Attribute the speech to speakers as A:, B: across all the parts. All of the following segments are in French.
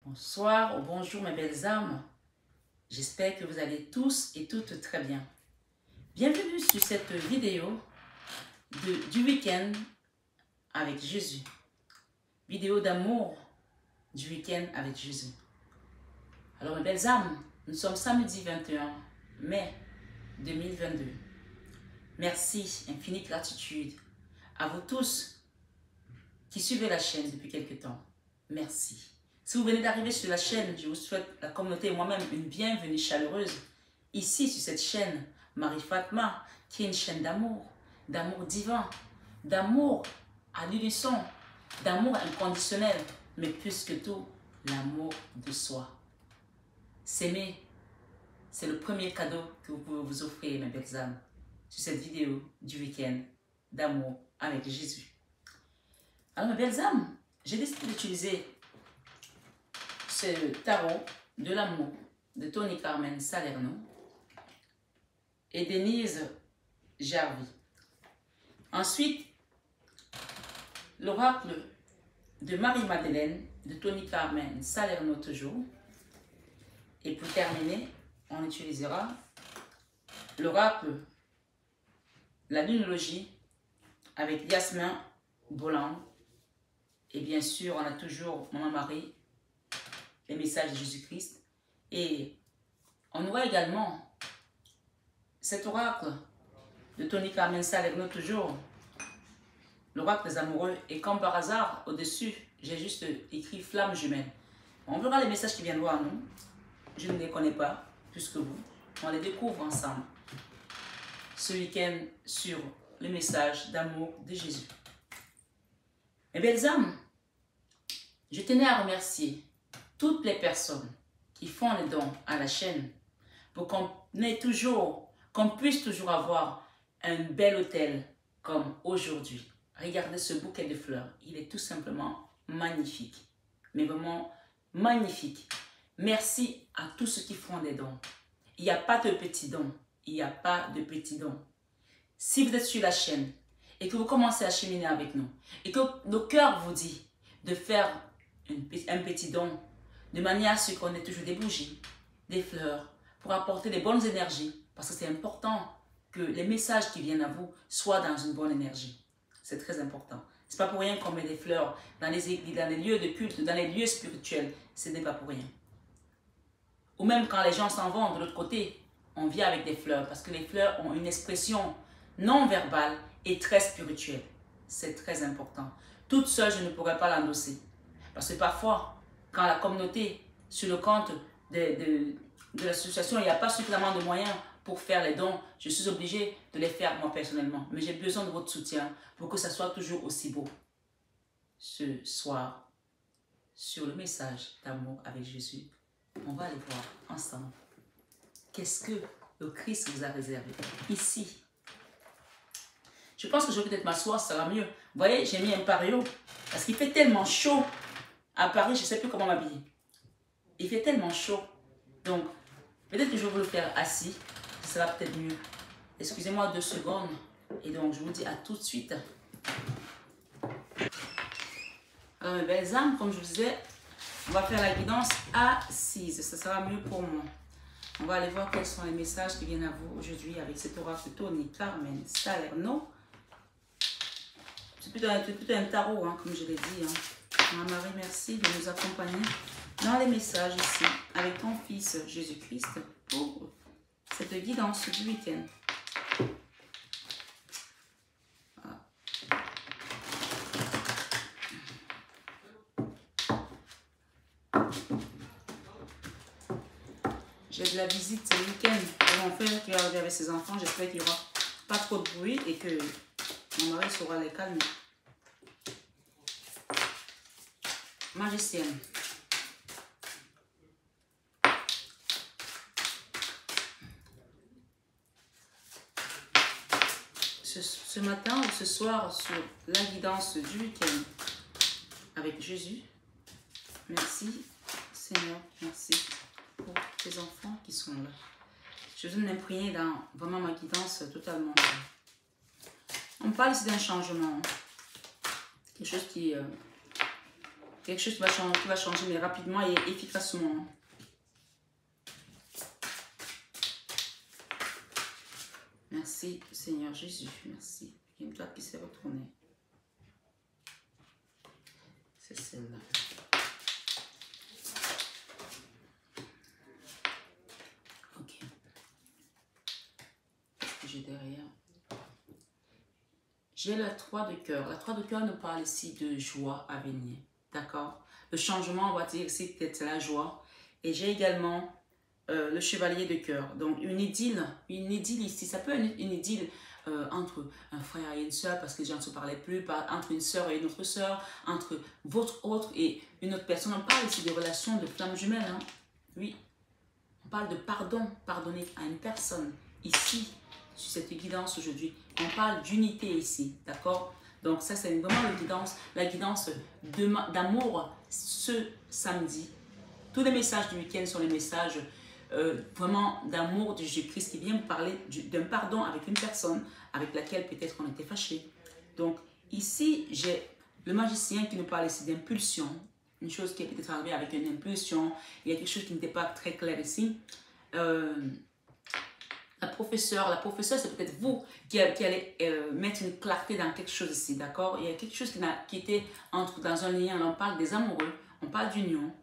A: Bonsoir ou bonjour mes belles âmes. J'espère que vous allez tous et toutes très bien. Bienvenue sur cette vidéo du week-end avec Jésus. Vidéo d'amour du week-end avec Jésus. Alors mes belles âmes, nous sommes samedi 21 mai 2022. Merci, infinie gratitude à vous tous qui suivez la chaîne depuis quelque temps. Merci. Si vous venez d'arriver sur la chaîne, je vous souhaite, la communauté et moi-même, une bienvenue chaleureuse ici sur cette chaîne Marie Fatma, qui est une chaîne d'amour divin, d'amour à l'unisson, d'amour inconditionnel, mais plus que tout, l'amour de soi. S'aimer, c'est le premier cadeau que vous pouvez vous offrir, mes belles âmes, sur cette vidéo du week-end d'amour avec Jésus. Alors, mes belles âmes, j'ai décidé d'utiliser ce tarot de l'amour de Tony Carmen Salerno et Denise Jarvie. Ensuite, l'oracle de Marie-Madeleine de Tony Carmen Salerno toujours. Et pour terminer, on utilisera l'oracle, la lunologie avec Yasmin Bolland. Et bien sûr, on a toujours Maman Marie, les messages de Jésus-Christ. Et on aura également cet oracle de Tony Carmen Salerno toujours, l'oracle des amoureux. Et comme par hasard, au-dessus, j'ai juste écrit flamme jumelle. On verra les messages qui viendront à nous. Je ne les connais pas plus que vous. On les découvre ensemble ce week-end sur le message d'amour de Jésus. Mes belles âmes, je tenais à remercier toutes les personnes qui font les dons à la chaîne pour qu'on puisse toujours avoir un bel hôtel comme aujourd'hui. Regardez ce bouquet de fleurs, il est tout simplement magnifique, mais vraiment magnifique. Merci à tous ceux qui font des dons. Il n'y a pas de petits dons, il n'y a pas de petits dons. Si vous êtes sur la chaîne et que vous commencez à cheminer avec nous et que nos cœurs vous dit de faire un petit don, de manière à ce qu'on ait toujours des bougies, des fleurs, pour apporter des bonnes énergies, parce que c'est important que les messages qui viennent à vous soient dans une bonne énergie. C'est très important. Ce n'est pas pour rien qu'on met des fleurs dans les églises, dans les lieux de culte, dans les lieux spirituels. Ce n'est pas pour rien. Ou même quand les gens s'en vont de l'autre côté, on vient avec des fleurs, parce que les fleurs ont une expression non verbale et très spirituelle. C'est très important. Toute seule, je ne pourrais pas l'endosser. Parce que parfois, quand la communauté, sur le compte de l'association, il n'y a pas suffisamment de moyens pour faire les dons, je suis obligée de les faire moi personnellement. Mais j'ai besoin de votre soutien pour que ça soit toujours aussi beau. Ce soir, sur le message d'amour avec Jésus, on va aller voir ensemble qu'est-ce que le Christ vous a réservé ici. Je pense que je vais peut-être m'asseoir, ça va mieux. Vous voyez, j'ai mis un pareo parce qu'il fait tellement chaud. À Paris, je ne sais plus comment m'habiller. Il fait tellement chaud. Donc, peut-être que je vais vous le faire assis. Ça va peut-être mieux. Excusez-moi 2 secondes. Et donc, je vous dis à tout de suite. Alors, mes belles âmes, comme je vous disais, on va faire la guidance assise. Ça sera mieux pour moi. On va aller voir quels sont les messages qui viennent à vous aujourd'hui avec cet oracle Tony Carmen Salerno. C'est plutôt un tarot, hein, comme je l'ai dit. Hein. Marie, merci de nous accompagner dans les messages ici avec ton Fils Jésus-Christ pour cette guidance du week-end. J'ai de la visite ce week-end de mon frère qui va arriver avec ses enfants. J'espère qu'il n'y aura pas trop de bruit et que mon mari saura les calmer. Magicienne. Ce matin ou ce soir sur la guidance du week-end avec Jésus, merci Seigneur, merci pour tes enfants qui sont là. Je viens de m'imprégner dans vraiment ma guidance totalement. On parle ici d'un changement, quelque chose qui Quelque chose qui va changer, mais rapidement et efficacement. Merci, Seigneur Jésus. Merci. Il y a une carte qui s'est retournée. C'est celle-là. Ok. Qu'est-ce que j'ai derrière? J'ai la 3 de cœur. La 3 de cœur nous parle ici de joie à venir. D'accord? Le changement, on va dire ici peut-être la joie. Et j'ai également le chevalier de cœur. Donc une idylle ici. Ça peut être une idylle entre un frère et une soeur parce que les gens ne se parlaient plus, entre une soeur et une autre soeur, entre votre autre et une autre personne. On parle ici de relations de flammes jumelles. Hein? Oui. On parle de pardon, pardonner à une personne ici, sur cette guidance aujourd'hui. On parle d'unité ici, d'accord? Donc ça, c'est vraiment la guidance d'amour ce samedi. Tous les messages du week-end sont les messages vraiment d'amour de Jésus-Christ qui vient vous parler d'un pardon avec une personne avec laquelle peut-être on était fâché. Donc ici, j'ai le magicien qui nous parle ici d'impulsion. Une chose qui est peut-être arrivée avec une impulsion. Il y a quelque chose qui n'était pas très clair ici. La professeure, c'est peut-être vous qui allez mettre une clarté dans quelque chose ici, d'accord? Il y a quelque chose qui était dans un lien. Là, on parle des amoureux, on parle d'union.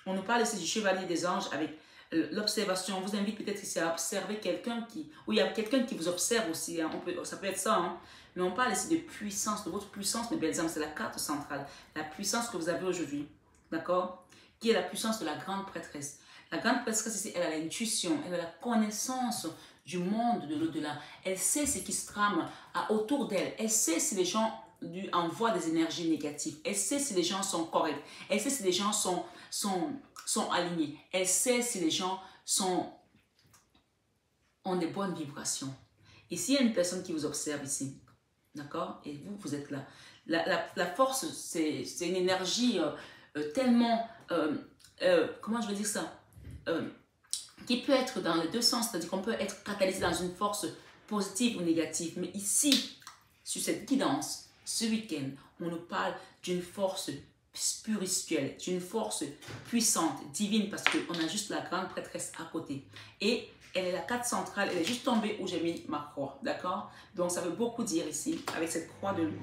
A: On nous parle ici du chevalier des anges avec l'observation. On vous invite peut-être ici à observer quelqu'un où il y a quelqu'un qui vous observe aussi. Hein. Ça peut être ça, hein. Mais on parle ici de puissance, de votre puissance, mes belles âmes. C'est la carte centrale. La puissance que vous avez aujourd'hui, d'accord? Qui est la puissance de la grande prêtresse. La grande prêtresse ici, elle a l'intuition, elle a la connaissance du monde de l'au-delà. Elle sait ce qui se trame autour d'elle. Elle sait si les gens lui envoient des énergies négatives. Elle sait si les gens sont corrects. Elle sait si les gens sont alignés. Elle sait si les gens ont des bonnes vibrations. Et s'il y a une personne qui vous observe ici, d'accord, et vous êtes là, la force, c'est une énergie tellement, comment je veux dire ça, qui peut être dans les deux sens, c'est-à-dire qu'on peut être catalysé dans une force positive ou négative. Mais ici, sur cette guidance, ce week-end, on nous parle d'une force spirituelle, d'une force puissante, divine, parce qu'on a juste la grande prêtresse à côté. Et elle est la carte centrale, elle est juste tombée où j'ai mis ma croix, d'accord? Donc ça veut beaucoup dire ici, avec cette croix de Lourdes.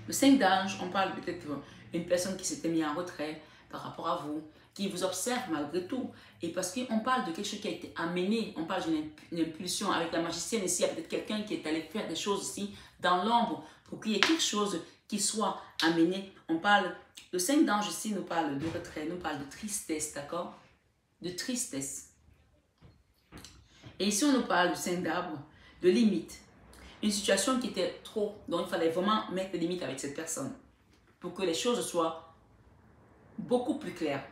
A: Le 5 d'ange, on parle peut-être d'une personne qui s'était mise en retrait par rapport à vous, qui vous observe malgré tout. Et parce qu'on parle de quelque chose qui a été amené, on parle d'une impulsion avec la magicienne ici, il y a peut-être quelqu'un qui est allé faire des choses ici dans l'ombre pour qu'il y ait quelque chose qui soit amené. On parle, le 5 d'ange ici nous parle de retrait, nous parle de tristesse, d'accord? De tristesse. Et ici on nous parle du 5 d'arbre, de limite. Une situation qui était trop, donc il fallait vraiment mettre des limites avec cette personne pour que les choses soient beaucoup plus claires.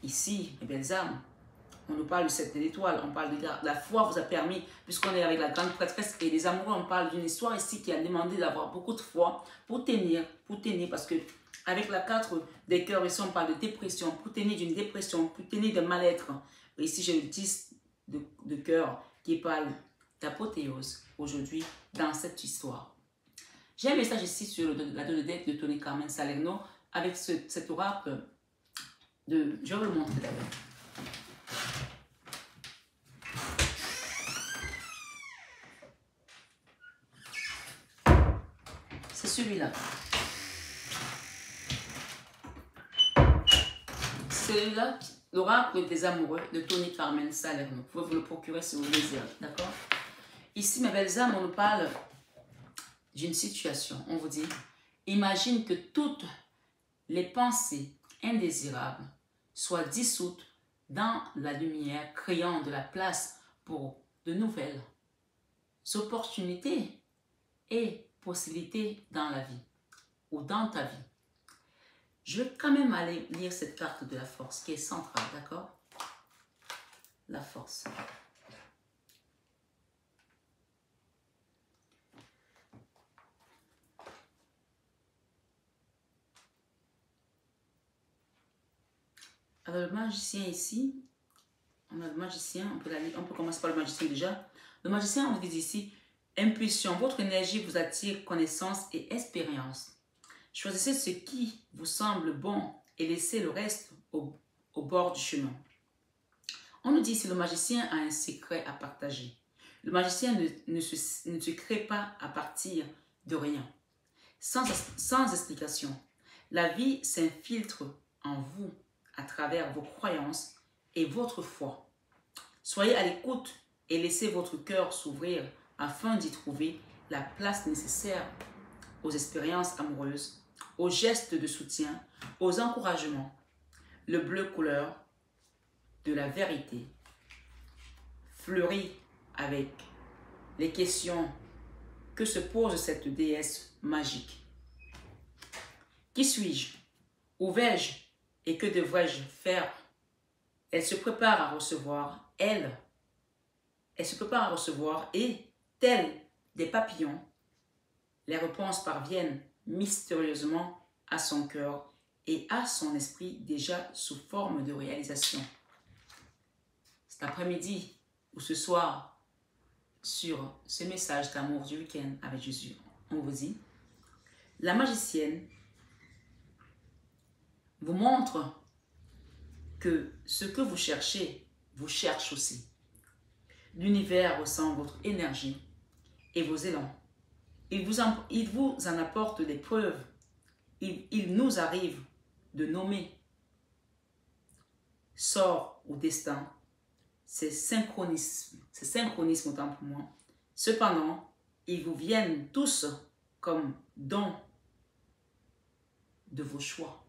A: Ici, mes belles âmes, on nous parle du 7 de l'étoile, on parle de la foi vous a permis, puisqu'on est avec la grande prêtresse et les amoureux, on parle d'une histoire ici qui a demandé d'avoir beaucoup de foi pour tenir, parce que avec la 4 des cœurs, ici on parle de dépression, pour tenir d'une dépression, pour tenir de mal-être. Ici j'ai le 10 de cœur qui parle d'apothéose aujourd'hui dans cette histoire. J'ai un message ici sur la Dododette de Tony Carmen Salerno avec cet oracle. Je vais vous le montrer d'abord. C'est celui-là. Celui-là, l'oracle des amoureux de Tony Carmen Salerno. Vous pouvez vous le procurer si vous le désirez. D'accord? Ici, mes belles âmes, on nous parle d'une situation. On vous dit, imagine que toutes les pensées indésirables soient dissoutes dans la lumière, créant de la place pour de nouvelles opportunités et possibilités dans la vie ou dans ta vie. Je vais quand même aller lire cette carte de la force qui est centrale, d'accord? La force. Alors, le magicien ici, on a le magicien, on peut commencer par le magicien déjà. Le magicien, on dit ici, impulsion, votre énergie vous attire connaissance et expérience. Choisissez ce qui vous semble bon et laissez le reste au bord du chemin. On nous dit si le magicien a un secret à partager. Le magicien ne se crée pas à partir de rien, sans explication. La vie s'infiltre en vous à travers vos croyances et votre foi. Soyez à l'écoute et laissez votre cœur s'ouvrir afin d'y trouver la place nécessaire aux expériences amoureuses, aux gestes de soutien, aux encouragements. Le bleu couleur de la vérité fleurit avec les questions que se pose cette déesse magique. Qui suis-je? Où vais-je? Et que devrais-je faire? Elle se prépare à recevoir, elle se prépare à recevoir et, tels des papillons, les réponses parviennent mystérieusement à son cœur et à son esprit déjà sous forme de réalisation. Cet après-midi ou ce soir, sur ce message d'amour du week-end avec Jésus, on vous dit, la magicienne vous montre que ce que vous cherchez, vous cherche aussi. L'univers ressent votre énergie et vos élans. Il vous en apporte des preuves. Il nous arrive de nommer sort ou destin. C'est synchronisme autant pour moi. Cependant, ils vous viennent tous comme dons de vos choix.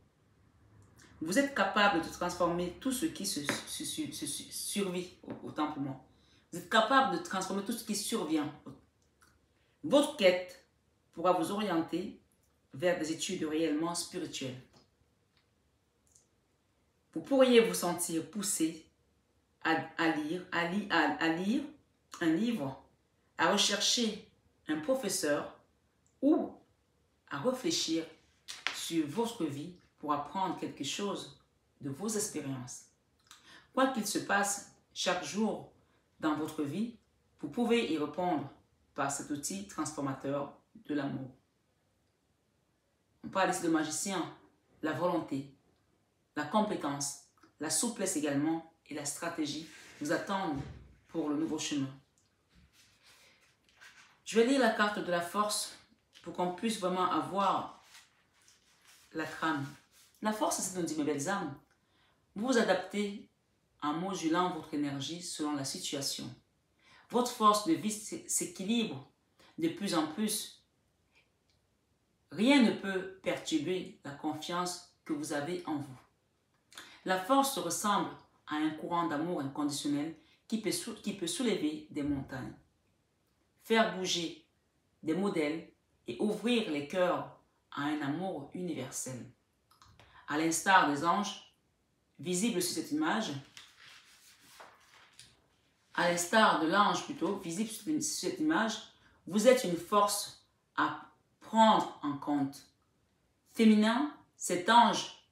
A: Vous êtes capable de transformer tout ce qui survit, autant pour moi. Vous êtes capable de transformer tout ce qui survient. Votre quête pourra vous orienter vers des études réellement spirituelles. Vous pourriez vous sentir poussé à lire un livre, à rechercher un professeur ou à réfléchir sur votre vie pour apprendre quelque chose de vos expériences. Quoi qu'il se passe chaque jour dans votre vie, vous pouvez y répondre par cet outil transformateur de l'amour. On parle ici de magicien, la volonté, la compétence, la souplesse également et la stratégie vous attendent pour le nouveau chemin. Je vais lire la carte de la force pour qu'on puisse vraiment avoir la trame. La force, c'est de dire, mes belles âmes, vous vous adaptez en modulant votre énergie selon la situation. Votre force de vie s'équilibre de plus en plus. Rien ne peut perturber la confiance que vous avez en vous. La force ressemble à un courant d'amour inconditionnel qui peut soulever des montagnes, faire bouger des modèles et ouvrir les cœurs à un amour universel. À l'instar des anges visibles sur cette image, à l'instar de l'ange plutôt, visible sur cette image, vous êtes une force à prendre en compte. Féminin, cet ange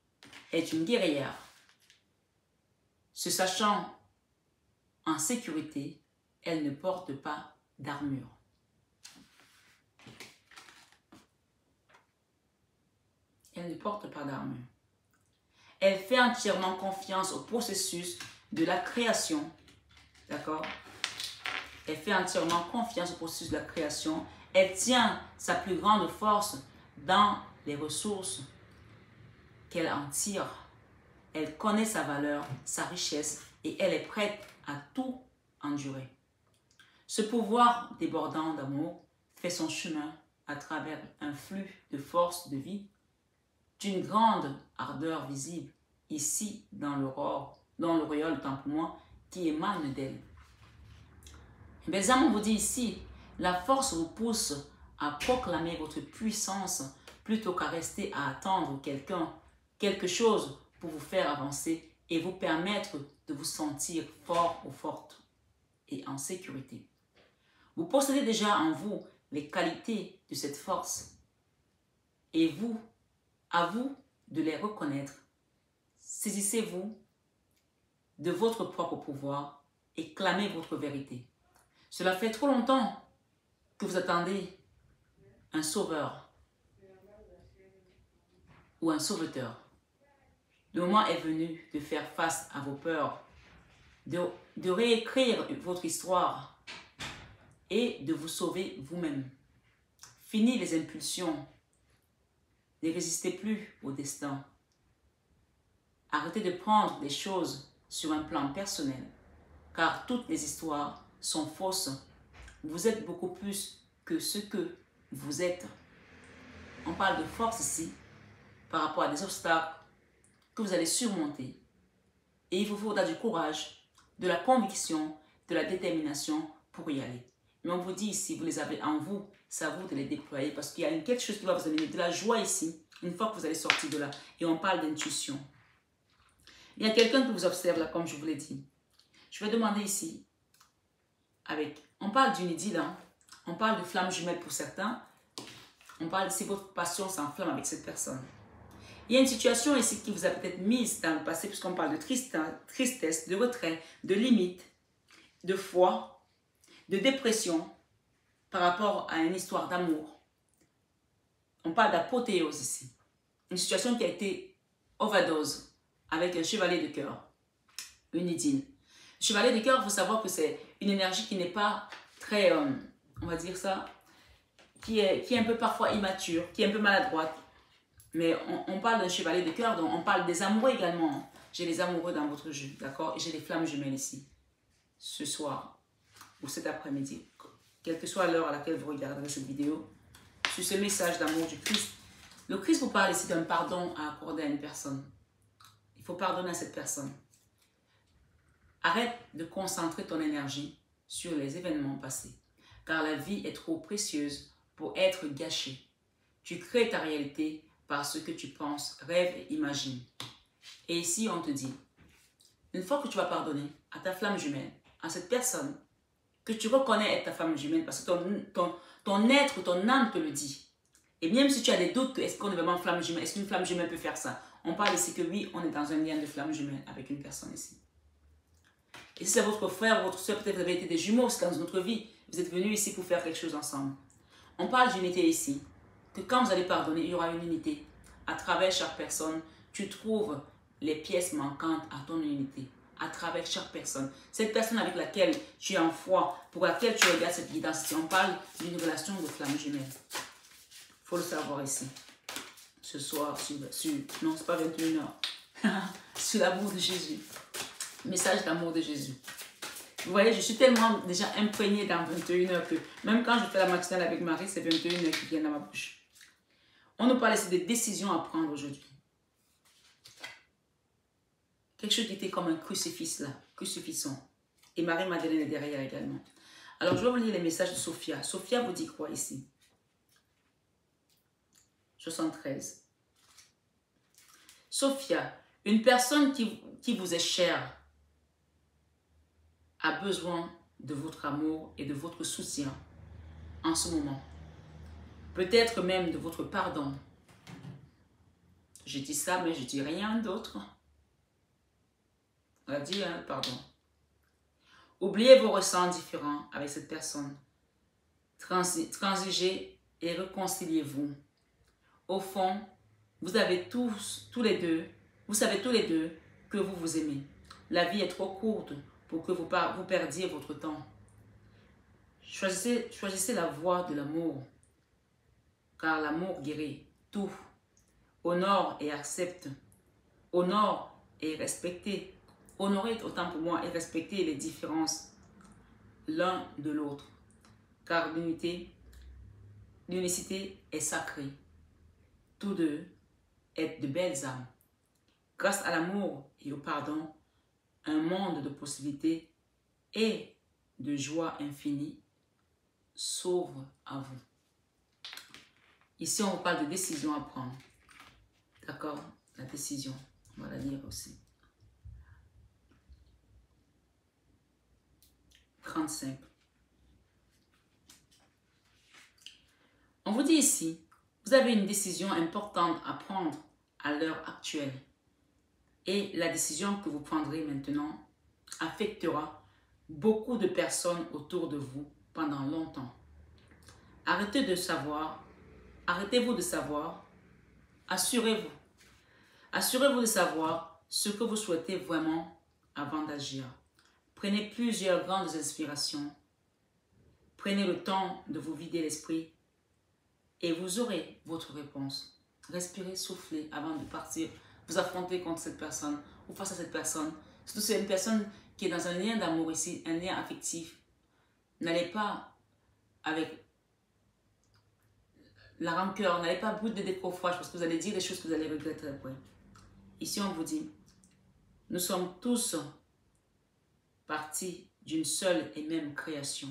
A: est une guerrière. Se sachant en sécurité, elle ne porte pas d'armure. Elle ne porte pas d'armure. Elle fait entièrement confiance au processus de la création. D'accord? Elle fait entièrement confiance au processus de la création. Elle tient sa plus grande force dans les ressources qu'elle en tire. Elle connaît sa valeur, sa richesse et elle est prête à tout endurer. Ce pouvoir débordant d'amour fait son chemin à travers un flux de force de vie d'une grande ardeur visible ici dans l'auréole, tant pour moi, qui émane d'elle. Mes amis, on vous dit ici, la force vous pousse à proclamer votre puissance plutôt qu'à rester à attendre quelque chose pour vous faire avancer et vous permettre de vous sentir fort ou forte et en sécurité. Vous possédez déjà en vous les qualités de cette force et à vous de les reconnaître. Saisissez-vous de votre propre pouvoir et clamez votre vérité. Cela fait trop longtemps que vous attendez un sauveur. ou un sauveteur. Le moment est venu de faire face à vos peurs, de réécrire votre histoire et de vous sauver vous-même. Fini les impulsions. Ne résistez plus au destin. Arrêtez de prendre les choses sur un plan personnel, car toutes les histoires sont fausses. Vous êtes beaucoup plus que ce que vous êtes. On parle de force ici, par rapport à des obstacles que vous allez surmonter. Et il vous faudra du courage, de la conviction, de la détermination pour y aller. Mais on vous dit ici, vous les avez en vous, c'est à vous de les déployer parce qu'il y a quelque chose qui va vous amener de la joie ici, une fois que vous allez sortir de là. Et on parle d'intuition. Il y a quelqu'un qui vous observe là, comme je vous l'ai dit. Je vais demander ici, on parle d'une idylle, hein? On parle de flamme jumelle pour certains. On parle si votre passion s'enflamme avec cette personne. Il y a une situation ici qui vous a peut-être mise dans le passé, puisqu'on parle de tristesse, de retrait, de limite, de foi, de dépression par rapport à une histoire d'amour. On parle d'apothéose ici. Une situation qui a été overdose avec un chevalier de cœur, une idylle. Le chevalier de cœur, il faut savoir que c'est une énergie qui n'est pas très, on va dire ça, qui est un peu parfois immature, qui est un peu maladroite. Mais on parle d'un chevalier de cœur, donc on parle des amoureux également. J'ai les amoureux dans votre jeu, d'accord? Et j'ai les flammes jumelles ici, ce soir ou cet après-midi, quelle que soit l'heure à laquelle vous regarderez cette vidéo, sur ce message d'amour du Christ. Le Christ vous parle ici d'un pardon à accorder à une personne. Il faut pardonner à cette personne. Arrête de concentrer ton énergie sur les événements passés, car la vie est trop précieuse pour être gâchée. Tu crées ta réalité par ce que tu penses, rêves et imagines. Et ici, on te dit, une fois que tu vas pardonner à ta flamme jumelle, à cette personne que tu reconnais être ta flamme jumelle, parce que ton être, ton âme te le dit. Et même si tu as des doutes, est-ce qu'on est vraiment flamme jumelle, est-ce qu'une flamme jumelle peut faire ça? On parle ici que oui, on est dans un lien de flamme jumelle avec une personne ici. Et si c'est votre frère ou votre soeur, peut-être vous avez été des jumeaux aussi dans une autre vie, vous êtes venus ici pour faire quelque chose ensemble. On parle d'unité ici, que quand vous allez pardonner, il y aura une unité. À travers chaque personne, tu trouves les pièces manquantes à ton unité. À travers chaque personne. Cette personne avec laquelle tu es en foi, pour laquelle tu regardes cette guidance, si on parle d'une relation de flamme jumelle. Il faut le savoir ici. Ce soir, non, c'est pas 21h. Sur l'amour de Jésus. Message d'amour de Jésus. Vous voyez, je suis tellement déjà imprégnée dans 21h que même quand je fais la matinale avec Marie, c'est 21h qui vient dans ma bouche. On nous parle ici de décisions à prendre aujourd'hui. Quelque chose qui était comme un crucifix là, crucifixon. Et Marie-Madeleine est derrière également. Alors, je vais vous lire les messages de Sophia. Sophia vous dit quoi ici? 73. Sophia, une personne qui vous est chère a besoin de votre amour et de votre soutien en ce moment. Peut-être même de votre pardon. Je dis ça, mais je dis rien d'autre. On va dire pardon. Oubliez vos ressentis différents avec cette personne. Transigez et réconciliez-vous. Au fond, vous avez tous les deux, vous savez tous les deux que vous vous aimez. La vie est trop courte pour que vous perdiez votre temps. Choisissez la voie de l'amour, car l'amour guérit tout. Honore et accepte. Honore et respectez. Honorez autant pour moi et respectez les différences l'un de l'autre, car l'unicité est sacrée. Tous deux êtes de belles âmes. Grâce à l'amour et au pardon, un monde de possibilités et de joie infinie s'ouvre à vous. Ici, on vous parle de décision à prendre. D'accord? La décision. On va la lire aussi. 35. On vous dit ici, vous avez une décision importante à prendre à l'heure actuelle. Et la décision que vous prendrez maintenant affectera beaucoup de personnes autour de vous pendant longtemps. Arrêtez-vous de savoir, assurez-vous Assurez-vous de savoir ce que vous souhaitez vraiment avant d'agir. Prenez plusieurs grandes inspirations. Prenez le temps de vous vider l'esprit et vous aurez votre réponse. Respirez, soufflez avant de partir. Vous affrontez contre cette personne ou face à cette personne. Surtout si c'est une personne qui est dans un lien d'amour ici, un lien affectif. N'allez pas avec la rancœur, n'allez pas brûler de décoffrage parce que vous allez dire des choses que vous allez regretter après. Ici, on vous dit, nous sommes tous partis d'une seule et même création.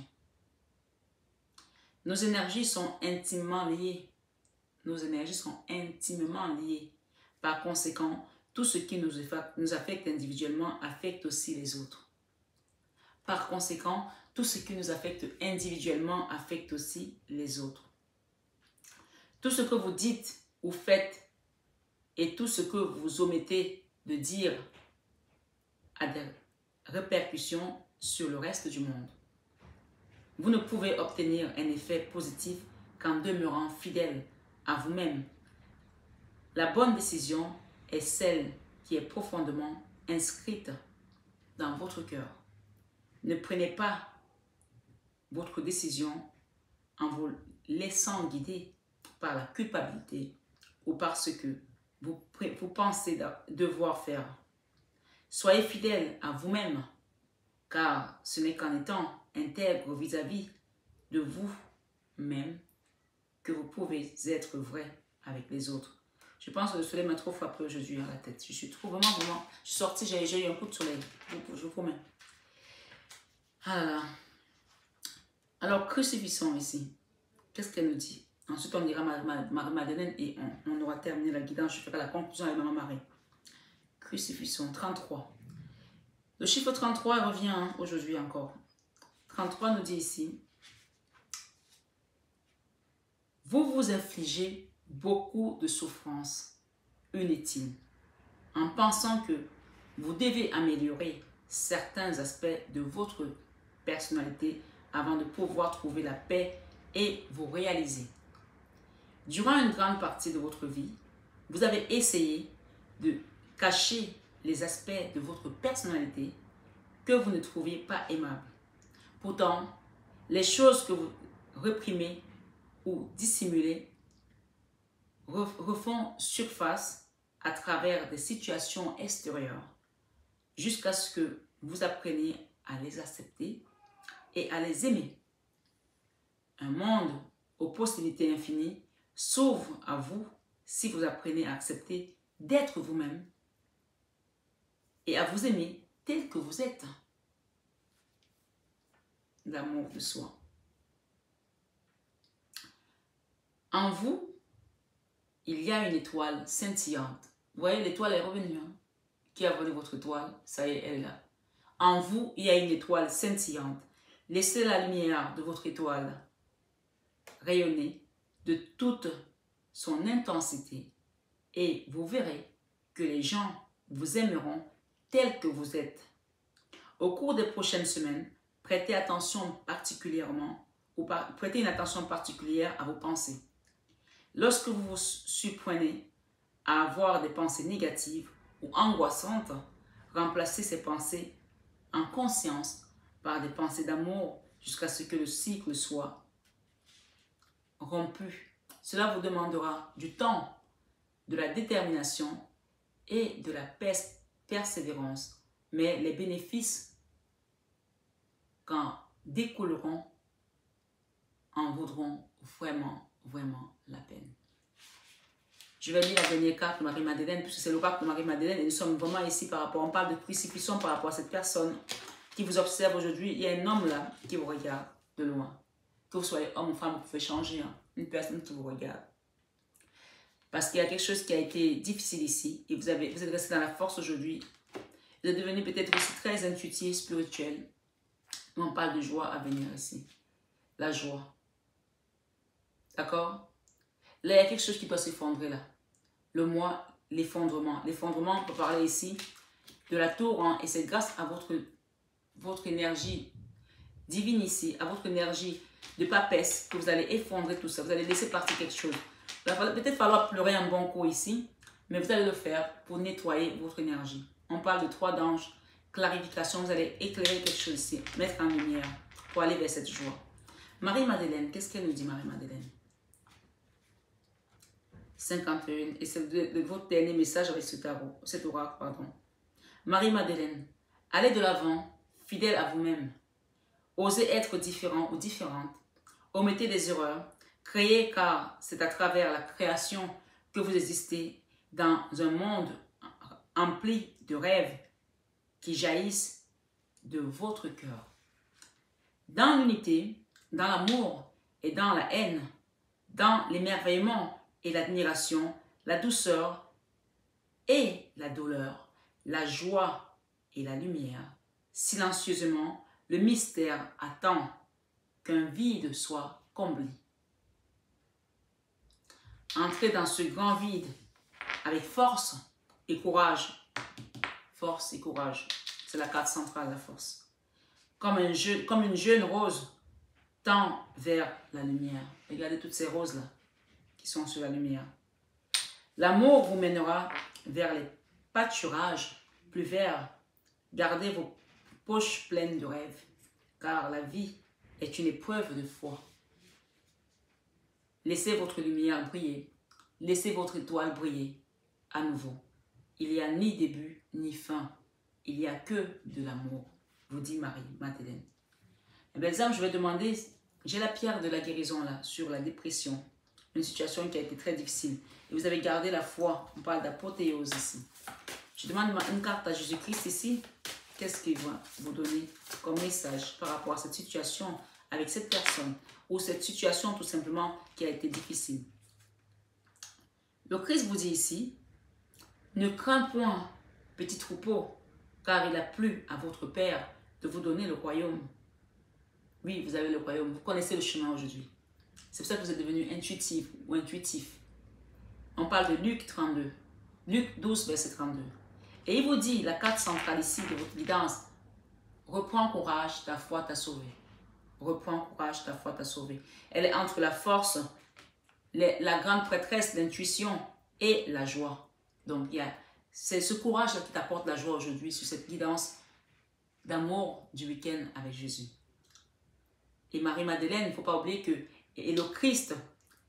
A: Nos énergies sont intimement liées. Nos énergies sont intimement liées. Par conséquent, tout ce qui nous affecte individuellement affecte aussi les autres. Par conséquent, tout ce qui nous affecte individuellement affecte aussi les autres. Tout ce que vous dites ou faites et tout ce que vous omettez de dire a des répercussions sur le reste du monde. Vous ne pouvez obtenir un effet positif qu'en demeurant fidèle à vous-même. La bonne décision est celle qui est profondément inscrite dans votre cœur. Ne prenez pas votre décision en vous laissant guider par la culpabilité ou par ce que vous pensez devoir faire. Soyez fidèle à vous-même, car ce n'est qu'en étant intègre vis-à-vis de vous-même que vous pouvez être vrai avec les autres. Je pense que le soleil m'a trop frappé aujourd'hui à la tête. Je suis trop vraiment, je suis sortie, j'ai eu un coup de soleil, je vous promets. Ah là là. Alors, crucifixion ici, qu'est-ce qu'elle nous dit? Ensuite, on ira Marie-Madeleine et on aura terminé la guidance. Je ferai la conclusion avec Maman Marie. Crucifixion, 33. Le chiffre 33 revient aujourd'hui encore. 33 nous dit ici, vous vous infligez beaucoup de souffrances inutiles en pensant que vous devez améliorer certains aspects de votre personnalité avant de pouvoir trouver la paix et vous réaliser. Durant une grande partie de votre vie, vous avez essayé de cacher les aspects de votre personnalité que vous ne trouviez pas aimables. Pourtant, les choses que vous réprimez ou dissimulez refont surface à travers des situations extérieures jusqu'à ce que vous appreniez à les accepter et à les aimer. Un monde aux possibilités infinies s'ouvre à vous si vous apprenez à accepter d'être vous-même et à vous aimer tel que vous êtes. L'amour de soi. En vous, il y a une étoile scintillante. Vous voyez, l'étoile est revenue. Hein? Qui a volé votre étoile? Ça y est, elle est là. En vous, il y a une étoile scintillante. Laissez la lumière de votre étoile rayonner de toute son intensité et vous verrez que les gens vous aimeront tel que vous êtes. Au cours des prochaines semaines, prêtez une attention particulière à vos pensées. Lorsque vous vous surprenez à avoir des pensées négatives ou angoissantes, remplacez ces pensées en conscience par des pensées d'amour jusqu'à ce que le cycle soit rompu. Cela vous demandera du temps, de la détermination et de la persévérance, mais les bénéfices qu'en découleront en vaudront vraiment la peine. Je vais lire la dernière carte de Marie-Madeleine, puisque c'est l'oracle de Marie-Madeleine et nous sommes vraiment ici par rapport, on parle de crucifixion par rapport à cette personne qui vous observe aujourd'hui. Il y a un homme là qui vous regarde de loin. Que vous soyez homme ou femme, vous pouvez changer. Hein? Une personne qui vous regarde. Parce qu'il y a quelque chose qui a été difficile ici et vous êtes resté dans la force aujourd'hui. Vous êtes devenu peut-être aussi très intuitif, spirituel. Mais on parle de joie à venir ici. La joie. D'accord? Là, il y a quelque chose qui doit s'effondrer là. Le moi, l'effondrement. L'effondrement, on peut parler ici de la tour. Hein, et c'est grâce à votre énergie divine ici, à votre énergie de papesse que vous allez effondrer tout ça. Vous allez laisser partir quelque chose. Il va peut-être falloir pleurer un bon coup ici. mais vous allez le faire pour nettoyer votre énergie. On parle de 3 d'anges, clarification, vous allez éclairer quelque chose ici, mettre en lumière pour aller vers cette joie. Marie-Madeleine, qu'est-ce qu'elle nous dit, Marie-Madeleine? 51, et c'est votre dernier message avec cet oracle, pardon. Marie-Madeleine, allez de l'avant, fidèle à vous-même. Osez être différent ou différente. Omettez des erreurs. Créez car c'est à travers la création que vous existez dans un monde empli de rêves qui jaillissent de votre cœur. Dans l'unité, dans l'amour et dans la haine, dans l'émerveillement et l'admiration, la douceur et la douleur, la joie et la lumière, silencieusement, le mystère attend qu'un vide soit comblé. Entrez dans ce grand vide avec force et courage. Force et courage, c'est la carte centrale, la force. Comme une jeune rose tend vers la lumière. Regardez toutes ces roses-là qui sont sur la lumière. L'amour vous mènera vers les pâturages plus verts. Gardez vos poches pleines de rêves, car la vie est une épreuve de foi. Laissez votre lumière briller. Laissez votre étoile briller à nouveau. Il n'y a ni début ni fin. Il n'y a que de l'amour, vous dit Marie-Madeleine. Eh bien, exemple, je vais demander, j'ai la pierre de la guérison là, sur la dépression. Une situation qui a été très difficile. Et vous avez gardé la foi. On parle d'apothéose ici. Je demande une carte à Jésus-Christ ici. Qu'est-ce qu'il va vous donner comme message par rapport à cette situation avec cette personne ou cette situation tout simplement qui a été difficile. Le Christ vous dit ici, ne crains point, petit troupeau, car il a plu à votre Père de vous donner le royaume. Oui, vous avez le royaume, vous connaissez le chemin aujourd'hui. C'est pour ça que vous êtes devenu intuitif ou intuitif. On parle de Luc 32, Luc 12, verset 32. Et il vous dit, la carte centrale ici de votre guidance, reprends courage, ta foi t'a sauvé. Reprends courage, ta foi t'a sauvé. Elle est entre la force, la grande prêtresse, l'intuition et la joie. Donc, c'est ce courage qui t'apporte la joie aujourd'hui sur cette guidance d'amour du week-end avec Jésus. Et Marie-Madeleine, il ne faut pas oublier que et le Christ,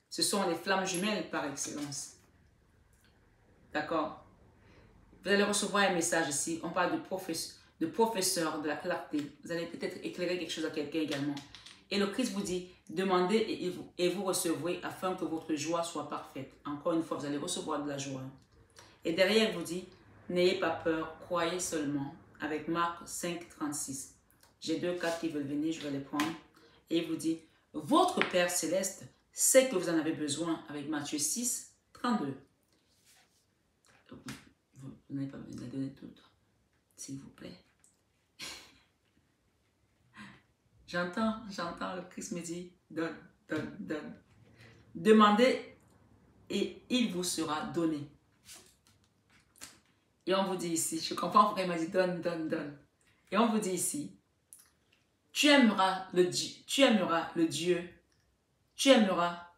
A: ce sont les flammes jumelles par excellence. D'accord? Vous allez recevoir un message ici. On parle de professeur, de la clarté. Vous allez peut-être éclairer quelque chose à quelqu'un également. Et le Christ vous dit, demandez et vous recevrez afin que votre joie soit parfaite. Encore une fois, vous allez recevoir de la joie. Et derrière, il vous dit, n'ayez pas peur, croyez seulement. Avec Marc 5, 36. J'ai 2 cartes qui veulent venir, je vais les prendre. Et il vous dit, votre Père Céleste sait que vous en avez besoin avec Matthieu 6, 32. Vous n'avez pas besoin de la donner toute, s'il vous plaît. J'entends le Christ me dit, donne, donne, donne. Demandez et il vous sera donné. Et on vous dit ici, je comprends pourquoi il m'a dit donne, donne, donne. Et on vous dit ici, tu aimeras le Dieu, tu aimeras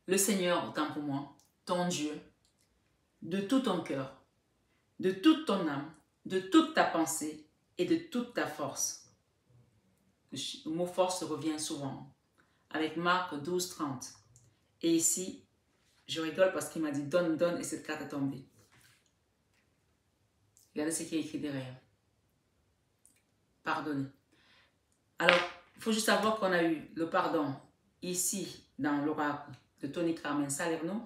A: le Seigneur autant pour moi, ton Dieu, de tout ton cœur, de toute ton âme, de toute ta pensée et de toute ta force. Le mot force revient souvent avec Marc 12, 30. Et ici, je rigole parce qu'il m'a dit donne, donne et cette carte est tombée. Regardez ce qui est écrit derrière. Pardonnez. Alors, il faut juste savoir qu'on a eu le pardon ici dans l'oracle de Tony Carmen Salerno.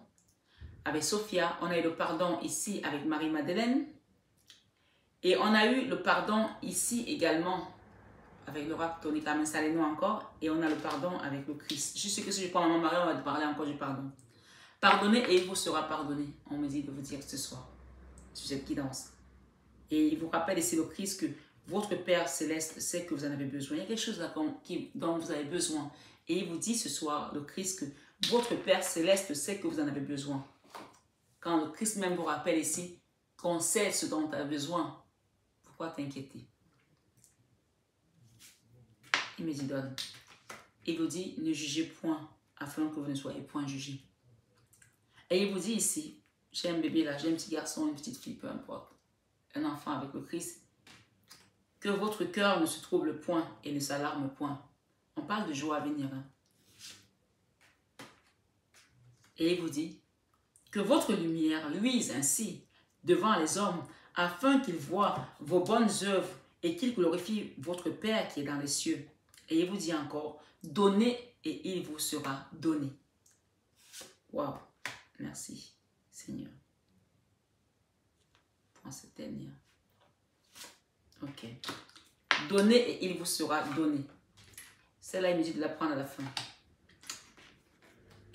A: Avec Sophia, on a eu le pardon ici avec Marie-Madeleine. Et on a eu le pardon ici également avec l'oracle Tony Carmen Salerno encore. Et on a le pardon avec le Christ. Juste que si je prends Maman Marie, on va parler encore du pardon. Pardonnez et il vous sera pardonné. On me dit de vous dire ce soir sur cette guidance. Et il vous rappelle ici le Christ que votre Père Céleste sait que vous en avez besoin. Il y a quelque chose là dont vous avez besoin. Et il vous dit ce soir, le Christ, que votre Père Céleste sait que vous en avez besoin. Quand le Christ même vous rappelle ici qu'on sait ce dont tu as besoin, pourquoi t'inquiéter? Il me dit donne. Il vous dit ne jugez point afin que vous ne soyez point jugés. Et il vous dit ici, j'ai un bébé là, j'ai un petit garçon, une petite fille, peu importe, un enfant avec le Christ, que votre cœur ne se trouble point et ne s'alarme point. On parle de joie à venir. Hein. Et il vous dit, que votre lumière luise ainsi devant les hommes, afin qu'ils voient vos bonnes œuvres et qu'ils glorifient votre Père qui est dans les cieux. Et il vous dit encore, donnez et il vous sera donné. Waouh, merci Seigneur. Prends cette dernière. Ok. Donnez et il vous sera donné. Celle-là, il me dit de la prendre à la fin.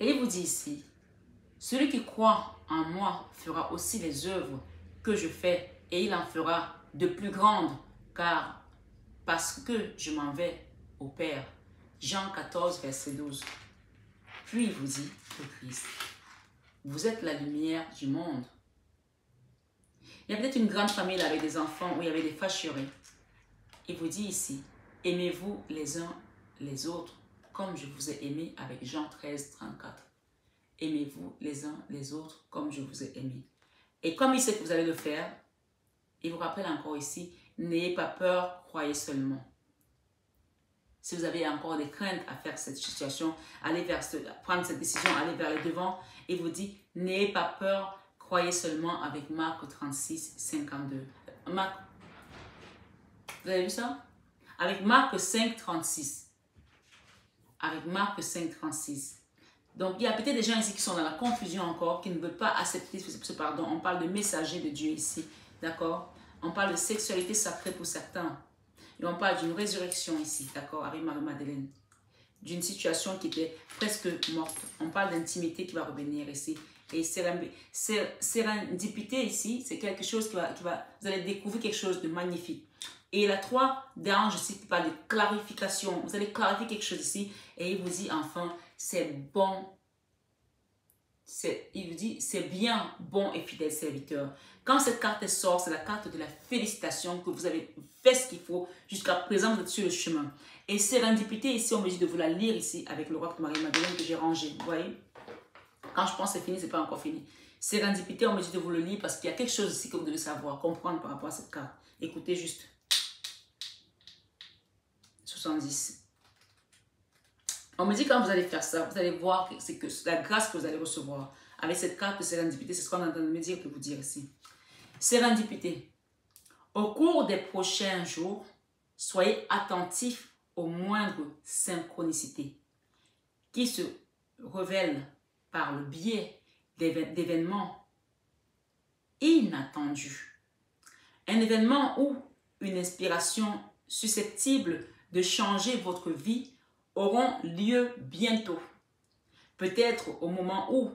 A: Et il vous dit ici, celui qui croit en moi fera aussi les œuvres que je fais et il en fera de plus grandes, car parce que je m'en vais au Père. Jean 14, verset 12. Puis il vous dit, le Christ, vous êtes la lumière du monde. Il y a peut-être une grande famille là, avec des enfants où il y avait des fâcheries. Il vous dit ici, aimez-vous les uns les autres comme je vous ai aimé avec Jean 13, 34. Aimez-vous les uns les autres comme je vous ai aimé. Et comme il sait que vous allez le faire, il vous rappelle encore ici, n'ayez pas peur, croyez seulement. Si vous avez encore des craintes à faire cette situation, prendre cette décision, aller vers le devant, il vous dit, n'ayez pas peur, croyez seulement avec Marc 36, 52. Marc, vous avez vu ça? Avec Marc 5, 36. Avec Marc 5, 36. Donc, il y a peut-être des gens ici qui sont dans la confusion encore, qui ne veulent pas accepter ce pardon. On parle de messager de Dieu ici, d'accord? On parle de sexualité sacrée pour certains. Et on parle d'une résurrection ici, d'accord, avec Marie-Madeleine. D'une situation qui était presque morte. On parle d'intimité qui va revenir ici. Et sérendipité ici, c'est quelque chose qui va... Vous allez découvrir quelque chose de magnifique. Et la 3 d'ange ici qui parle de clarification. Vous allez clarifier quelque chose ici. Et il vous dit enfin, c'est bon. Il vous dit, c'est bien, bon et fidèle serviteur. Quand cette carte sort, c'est la carte de la félicitation, que vous avez fait ce qu'il faut. Jusqu'à présent, vous êtes sur le chemin. Et sérendipité, ici, on me dit de vous la lire ici avec le roi de Marie-Madeleine que j'ai rangé. Vous voyez? Quand je pense que c'est fini, c'est pas encore fini. Sérendipité, on me dit de vous le lire parce qu'il y a quelque chose ici que vous devez savoir, comprendre par rapport à cette carte. Écoutez juste. 70. On me dit quand vous allez faire ça, vous allez voir que c'est que la grâce que vous allez recevoir avec cette carte de sérendipité, c'est ce qu'on est en train de me dire, que vous dire ici. Sérendipité. Au cours des prochains jours, soyez attentifs aux moindres synchronicités qui se révèlent par le biais d'événements inattendus. Un événement ou une inspiration susceptible de changer votre vie auront lieu bientôt. Peut-être au moment où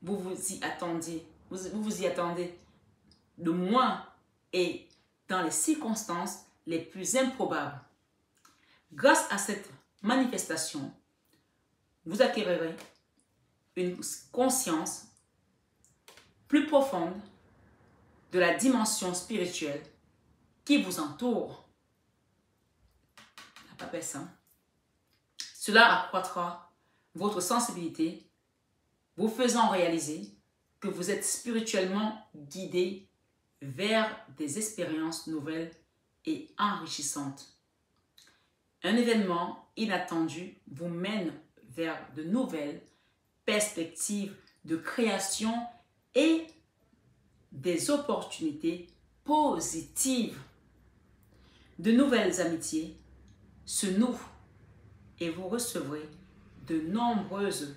A: vous vous y attendez, vous y attendez de moins et dans les circonstances les plus improbables. Grâce à cette manifestation, vous acquérirez une conscience plus profonde de la dimension spirituelle qui vous entoure. La papesse, hein? Cela accroîtra votre sensibilité, vous faisant réaliser que vous êtes spirituellement guidé vers des expériences nouvelles et enrichissantes. Un événement inattendu vous mène vers de nouvelles perspectives de création et des opportunités positives. De nouvelles amitiés se nouent et vous recevrez de nombreuses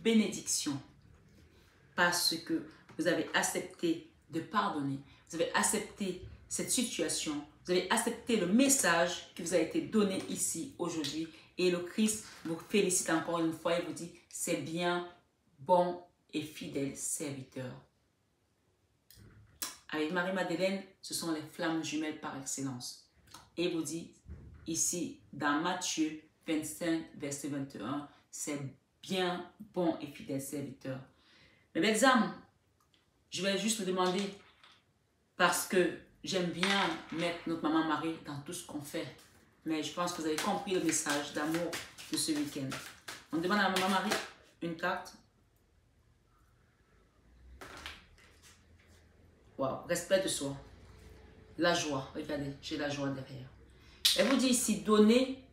A: bénédictions parce que vous avez accepté de pardonner, vous avez accepté cette situation, vous avez accepté le message qui vous a été donné ici aujourd'hui et le Christ vous félicite encore une fois et vous dit c'est bien, bon et fidèle serviteur. Avec Marie-Madeleine, ce sont les flammes jumelles par excellence. Et vous dit ici dans Matthieu 25, verset 21, c'est bien, bon et fidèle serviteur. Mes belles âmes, je vais juste vous demander, parce que j'aime bien mettre notre maman Marie dans tout ce qu'on fait, mais je pense que vous avez compris le message d'amour de ce week-end. On demande à maman Marie une carte. Waouh, respect de soi. La joie, regardez, j'ai la joie derrière. Elle vous dit ici, donner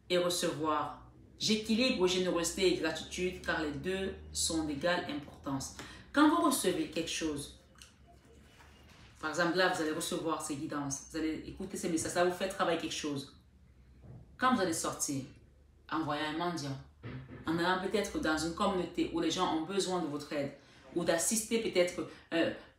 A: et recevoir. J'équilibre générosité et gratitude car les deux sont d'égale importance. Quand vous recevez quelque chose, par exemple là, vous allez recevoir ces guidances, vous allez écouter ces messages, ça va vous faire travailler quelque chose. Quand vous allez sortir, en voyant un mendiant, en allant peut-être dans une communauté où les gens ont besoin de votre aide, ou d'assister peut-être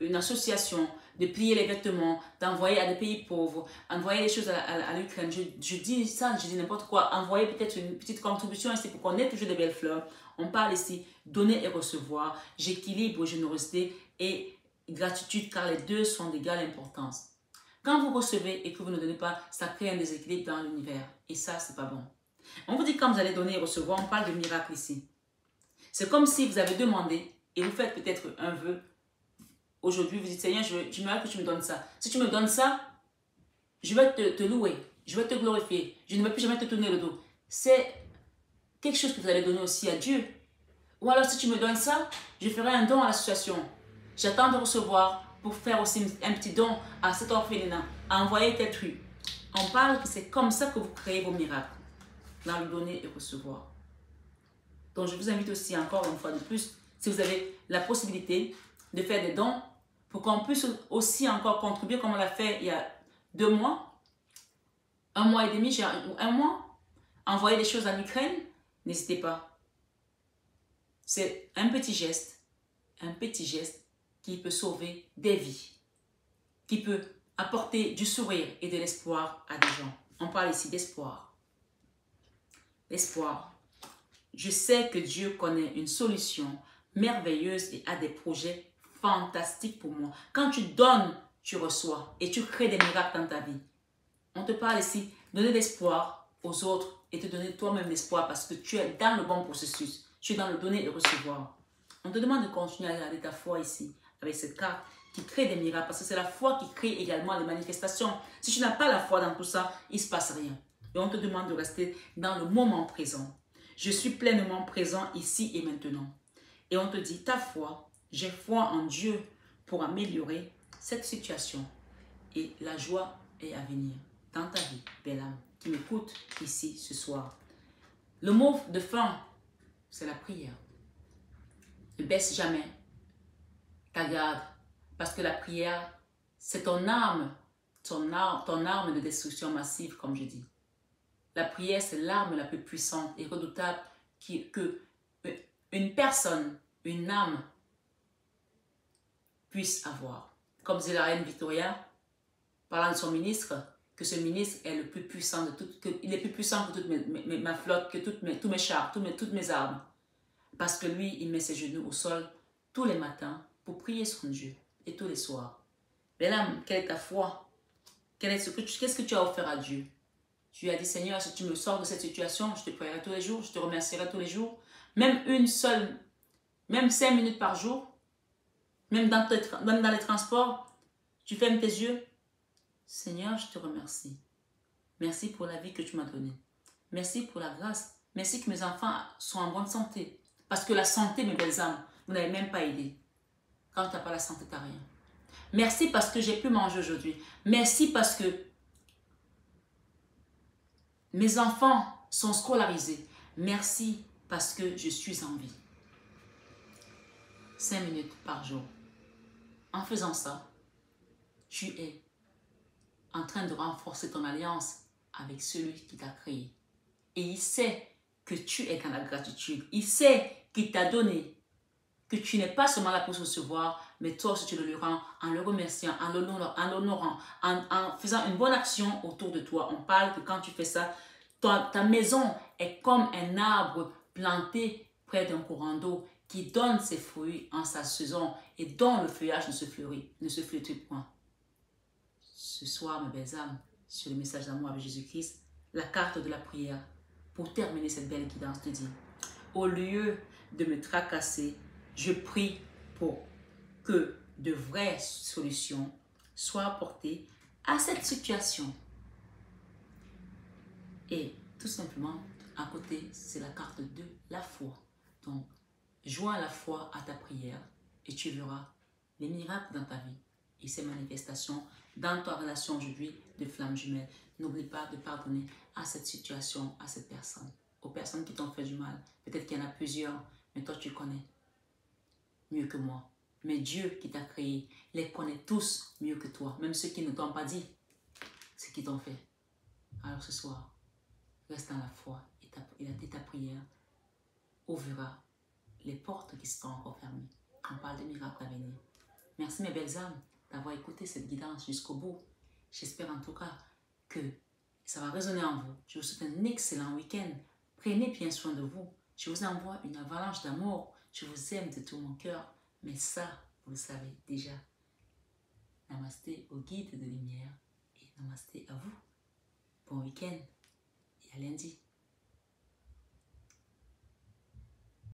A: une association, de plier les vêtements, d'envoyer à des pays pauvres, envoyer les choses à l'Ukraine. Je dis ça, je dis n'importe quoi. Envoyer peut-être une petite contribution ici pour qu'on ait toujours des belles fleurs. On parle ici donner et recevoir. J'équilibre générosité et gratitude car les deux sont d'égale importance. Quand vous recevez et que vous ne donnez pas, ça crée un déséquilibre dans l'univers. Et ça, c'est pas bon. On vous dit quand vous allez donner et recevoir, on parle de miracle ici. C'est comme si vous avez demandé et vous faites peut-être un vœu. Aujourd'hui, vous dites, Seigneur, j'aimerais que tu me donnes ça. Si tu me donnes ça, je vais te louer, je vais te glorifier, je ne vais plus jamais te tourner le dos. C'est quelque chose que vous allez donner aussi à Dieu. Ou alors, si tu me donnes ça, je ferai un don à l'association. J'attends de recevoir pour faire aussi un petit don à cet orphelinat, à envoyer tel truc. On parle que c'est comme ça que vous créez vos miracles, dans le donner et recevoir. Donc, je vous invite aussi encore une fois de plus, si vous avez la possibilité de faire des dons, pour qu'on puisse aussi encore contribuer comme on l'a fait il y a 2 mois, 1 mois et demi, ou 1 mois, envoyer des choses en Ukraine, n'hésitez pas. C'est un petit geste qui peut sauver des vies, qui peut apporter du sourire et de l'espoir à des gens. On parle ici d'espoir. L'espoir. Je sais que Dieu connaît une solution merveilleuse et a des projets fantastiques pour moi. Quand tu donnes, tu reçois et tu crées des miracles dans ta vie. On te parle ici, donner l'espoir aux autres et te donner toi-même l'espoir parce que tu es dans le bon processus. Tu es dans le donner et recevoir. On te demande de continuer à garder ta foi ici avec cette carte qui crée des miracles parce que c'est la foi qui crée également les manifestations. Si tu n'as pas la foi dans tout ça, il ne se passe rien. Et on te demande de rester dans le moment présent. Je suis pleinement présent ici et maintenant. Et on te dit, ta foi, j'ai foi en Dieu pour améliorer cette situation. Et la joie est à venir dans ta vie, belle âme, qui m'écoute ici ce soir. Le mot de fin, c'est la prière. Ne baisse jamais ta garde, parce que la prière, c'est ton arme de destruction massive, comme je dis. La prière, c'est l'arme la plus puissante et redoutable que une personne, une âme puisse avoir. Comme disait la reine Victoria, parlant de son ministre, que ce ministre est le plus puissant de tout, il est plus puissant que toute ma flotte, que tous mes chars, toutes mes armes. Parce que lui, il met ses genoux au sol tous les matins pour prier son Dieu et tous les soirs. Belle âme, quelle est ta foi? Qu'est-ce que tu as offert à Dieu? Tu as dit, Seigneur, si tu me sors de cette situation, je te prierai tous les jours, je te remercierai tous les jours. Même même 5 minutes par jour, même dans les transports, tu fermes tes yeux. Seigneur, je te remercie. Merci pour la vie que tu m'as donnée. Merci pour la grâce. Merci que mes enfants sont en bonne santé. Parce que la santé, mes belles âmes, vous n'avez même pas aidé. Quand tu n'as pas la santé, tu n'as rien. Merci parce que j'ai pu manger aujourd'hui. Merci parce que mes enfants sont scolarisés. Merci parce que je suis en vie. 5 minutes par jour. En faisant ça, tu es en train de renforcer ton alliance avec celui qui t'a créé. Et il sait que tu es dans la gratitude. Il sait qu'il t'a donné, que tu n'es pas seulement là pour recevoir, mais toi aussi tu le lui rends en le remerciant, en l'honorant, en faisant une bonne action autour de toi. On parle que quand tu fais ça, ta maison est comme un arbre planté près d'un courant d'eau qui donne ses fruits en sa saison et dont le feuillage ne se flétrit point. Ce soir, mes belles âmes, sur le message d'amour avec Jésus-Christ, la carte de la prière, pour terminer cette belle guidance, te dit, au lieu de me tracasser, je prie pour que de vraies solutions soient apportées à cette situation. Et tout simplement, à côté, c'est la carte de la foi. Donc, joins la foi à ta prière et tu verras les miracles dans ta vie et ses manifestations dans ta relation aujourd'hui de flamme jumelle. N'oublie pas de pardonner à cette situation, à cette personne, aux personnes qui t'ont fait du mal. Peut-être qu'il y en a plusieurs, mais toi tu connais mieux que moi. Mais Dieu qui t'a créé les connaît tous mieux que toi, même ceux qui ne t'ont pas dit ce qu'ils t'ont fait. Alors ce soir, reste dans la foi et ta prière ouvrira les portes qui sont encore fermées. On parle de miracles à venir. Merci mes belles âmes d'avoir écouté cette guidance jusqu'au bout. J'espère en tout cas que ça va résonner en vous. Je vous souhaite un excellent week-end. Prenez bien soin de vous. Je vous envoie une avalanche d'amour. Je vous aime de tout mon cœur. Mais ça, vous le savez déjà. Namasté au guide de lumière et namasté à vous. Bon week-end et à lundi.